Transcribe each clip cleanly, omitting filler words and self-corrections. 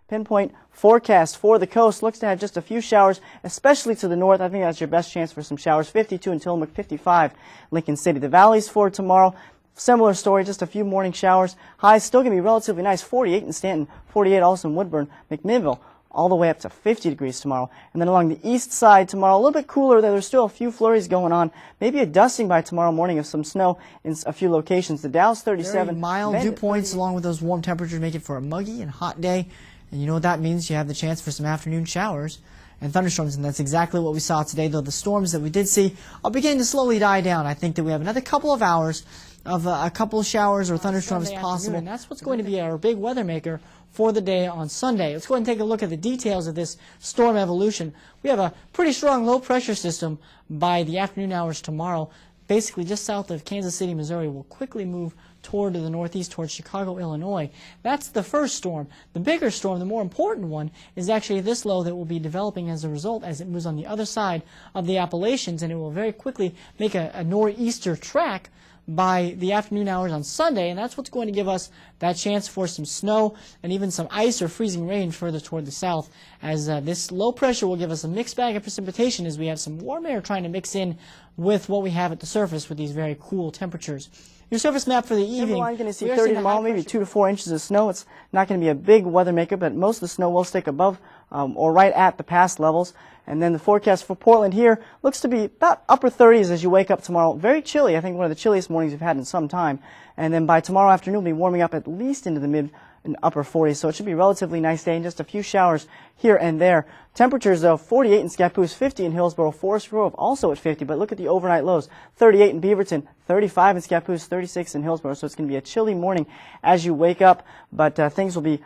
Pinpoint forecast for the coast looks to have just a few showers, especially to the north. I think that's your best chance for some showers. 52 in Tillamook, 55 Lincoln City. The valleys for tomorrow, similar story, just a few morning showers. Highs still going to be relatively nice. 48 in Stanton, 48 also in Woodburn, McMinnville, all the way up to 50 degrees tomorrow. And then along the east side tomorrow, a little bit cooler, though there's still a few flurries going on. Maybe a dusting by tomorrow morning of some snow in a few locations. The Dow's 37. Very mild dew points along with those warm temperatures make it for a muggy and hot day. And you know what that means? You have the chance for some afternoon showers and thunderstorms, and that's exactly what we saw today, though the storms that we did see are beginning to slowly die down. I think that we have another couple of hours of a couple of showers or thunderstorms possible. And that's what's going to be our big weather maker for the day on Sunday. Let's go ahead and take a look at the details of this storm evolution. We have a pretty strong low pressure system by the afternoon hours tomorrow. Basically just south of Kansas City, Missouri, will quickly move toward the northeast, towards Chicago, Illinois. That's the first storm. The bigger storm, the more important one, is actually this low that will be developing as a result as it moves on the other side of the Appalachians, and it will very quickly make a nor'easter track by the afternoon hours on Sunday, and that's what's going to give us that chance for some snow and even some ice or freezing rain further toward the south, as this low pressure will give us a mixed bag of precipitation as we have some warm air trying to mix in with what we have at the surface with these very cool temperatures. Your surface map for the evening. We're going to see 30 tomorrow, maybe 2 to 4 inches of snow. It's not going to be a big weather maker, but most of the snow will stick above or right at the past levels. And then the forecast for Portland here looks to be about upper 30s as you wake up tomorrow. Very chilly. I think one of the chilliest mornings we've had in some time. And then by tomorrow afternoon, we'll be warming up at least into the mid and upper 40s. So it should be a relatively nice day and just a few showers here and there. Temperatures, though, 48 in Scappoose, 50 in Hillsboro, Forest Grove also at 50. But look at the overnight lows. 38 in Beaverton, 35 in Scappoose, 36 in Hillsboro. So it's going to be a chilly morning as you wake up. But things will be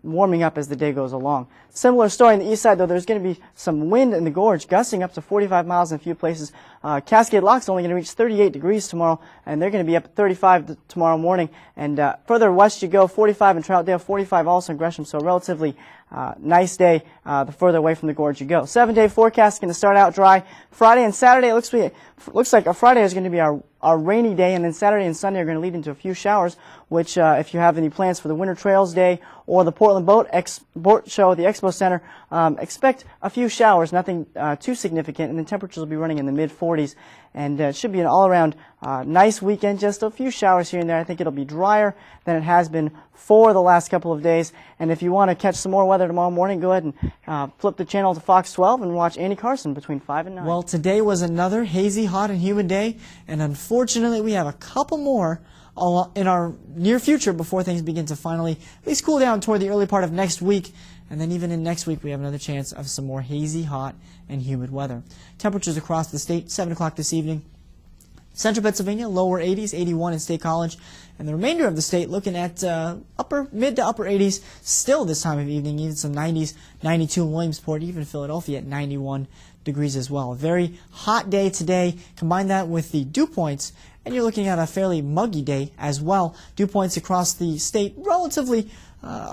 warming up as the day goes along. Similar story on the east side, though. There's going to be some wind in the gorge, gusting up to 45 miles in a few places. Cascade Lock's only going to reach 38 degrees tomorrow, and they're going to be up at 35 tomorrow morning. And further west you go, 45 in Troutdale, 45 also in Gresham, so relatively nice day the further away from the gorge you go. 7-day forecast is going to start out dry. Friday and Saturday, it looks like Friday is going to be our rainy day, and then Saturday and Sunday are going to lead into a few showers, which if you have any plans for the Winter Trails Day or the Portland Boat Show at the Expo Center, expect a few showers, nothing too significant, and the temperatures will be running in the mid-40s. And it should be an all-around nice weekend, just a few showers here and there. I think it'll be drier than it has been for the last couple of days. And if you want to catch some more weather tomorrow morning, go ahead and flip the channel to Fox 12 and watch Andy Carson between 5 and 9. Well, today was another hazy, hot, and humid day, and unfortunately we have a couple more in our near future before things begin to finally at least cool down toward the early part of next week. And then even in next week, we have another chance of some more hazy, hot, and humid weather. Temperatures across the state, 7 o'clock this evening. Central Pennsylvania, lower 80s, 81 in State College. And the remainder of the state looking at mid to upper 80s still this time of evening, even some 90s, 92 in Williamsport, even Philadelphia at 91 degrees as well. A very hot day today. Combine that with the dew points, and you're looking at a fairly muggy day as well. Dew points across the state relatively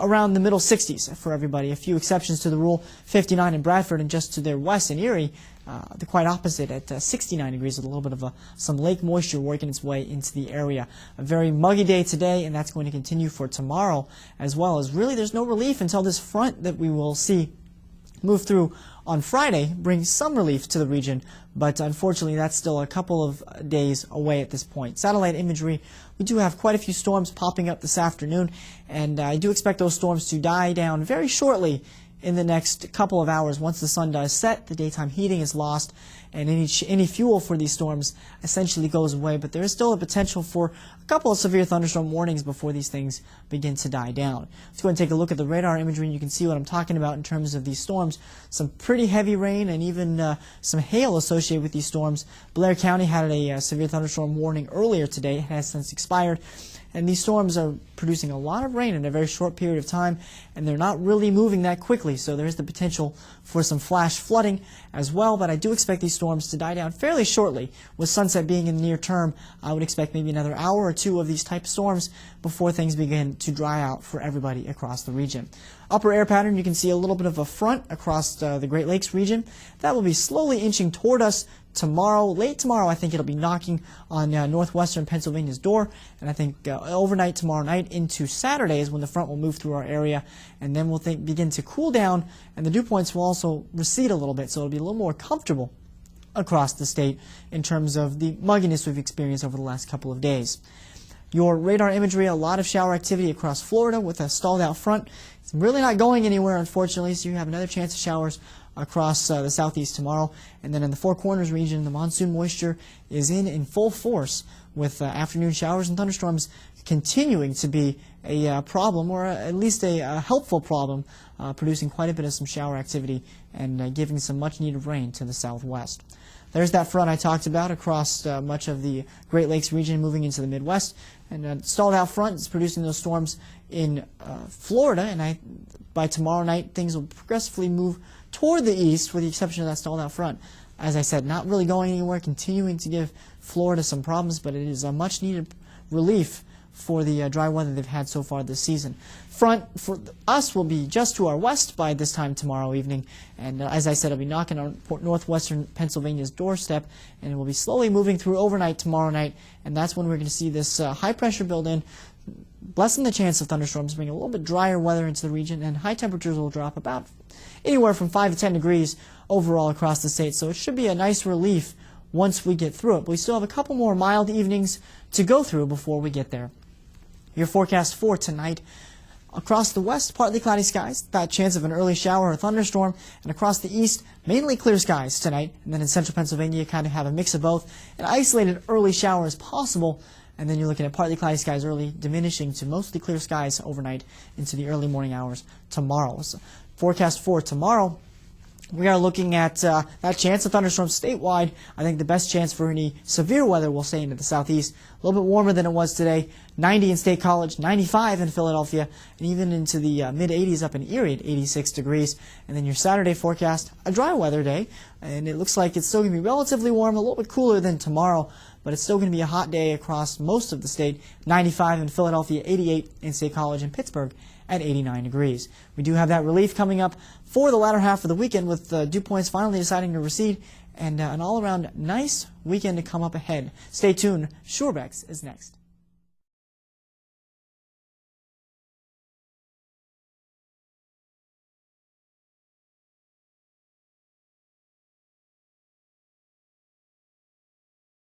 around the middle 60s for everybody. A few exceptions to the rule, 59 in Bradford, and just to their west in Erie, the quite opposite at 69 degrees with a little bit of some lake moisture working its way into the area. A very muggy day today, and that's going to continue for tomorrow as well, as really there's no relief until this front that we will see move through on Friday brings some relief to the region, but unfortunately that's still a couple of days away at this point. Satellite imagery, we do have quite a few storms popping up this afternoon, and I do expect those storms to die down very shortly in the next couple of hours. Once the sun does set, the daytime heating is lost, and any fuel for these storms essentially goes away, but there is still a potential for a couple of severe thunderstorm warnings before these things begin to die down. Let's go ahead and take a look at the radar imagery, and you can see what I'm talking about in terms of these storms. Some pretty heavy rain and even some hail associated with these storms. Blair County had a severe thunderstorm warning earlier today. It has since expired. And these storms are producing a lot of rain in a very short period of time, and they're not really moving that quickly, so there is the potential for some flash flooding as well, but I do expect these storms to die down fairly shortly. With sunset being in the near term, I would expect maybe another hour or two of these type of storms before things begin to dry out for everybody across the region. upper air pattern, you can see a little bit of a front across the Great Lakes region. That will be slowly inching toward us tomorrow. Late tomorrow, I think it'll be knocking on northwestern Pennsylvania's door, and I think overnight tomorrow night into Saturday is when the front will move through our area, and then we'll begin to cool down, and the dew points will also recede a little bit, so it'll be a little more comfortable across the state in terms of the mugginess we've experienced over the last couple of days. Your radar imagery, a lot of shower activity across Florida with a stalled out front. It's really not going anywhere, unfortunately, so you have another chance of showers across the southeast tomorrow. And then in the Four Corners region, the monsoon moisture is in full force with afternoon showers and thunderstorms continuing to be a problem, or at least a helpful problem, producing quite a bit of some shower activity and giving some much needed rain to the southwest. There's that front I talked about across much of the Great Lakes region moving into the Midwest. And stalled out front is producing those storms in Florida, and by tomorrow night things will progressively move toward the east with the exception of that stalled out front. As I said, not really going anywhere, continuing to give Florida some problems, but it is a much needed relief for the dry weather they've had so far this season. Front for us will be just to our west by this time tomorrow evening, and as I said, it'll be knocking on northwestern Pennsylvania's doorstep, and it will be slowly moving through overnight tomorrow night, and that's when we're going to see this high pressure build in, lessen the chance of thunderstorms, bring a little bit drier weather into the region, and high temperatures will drop about anywhere from 5 to 10 degrees overall across the state, so it should be a nice relief once we get through it. But we still have a couple more mild evenings to go through before we get there. Your forecast for tonight: across the west, partly cloudy skies, that chance of an early shower or thunderstorm, and across the east, mainly clear skies tonight. And then in central Pennsylvania, you kind of have a mix of both. An isolated early shower is possible, and then you're looking at partly cloudy skies early, diminishing to mostly clear skies overnight into the early morning hours tomorrow. So, forecast for tomorrow: we are looking at that chance of thunderstorms statewide. I think the best chance for any severe weather will stay into the southeast. A little bit warmer than it was today. 90 in State College, 95 in Philadelphia, and even into the mid-80s up in Erie at 86 degrees. And then your Saturday forecast, a dry weather day, and it looks like it's still going to be relatively warm, a little bit cooler than tomorrow, but it's still going to be a hot day across most of the state. 95 in Philadelphia, 88 in State College and Pittsburgh at 89 degrees. We do have that relief coming up for the latter half of the weekend with dew points finally deciding to recede, and an all-around nice weekend to come up ahead. Stay tuned. Surebex is next.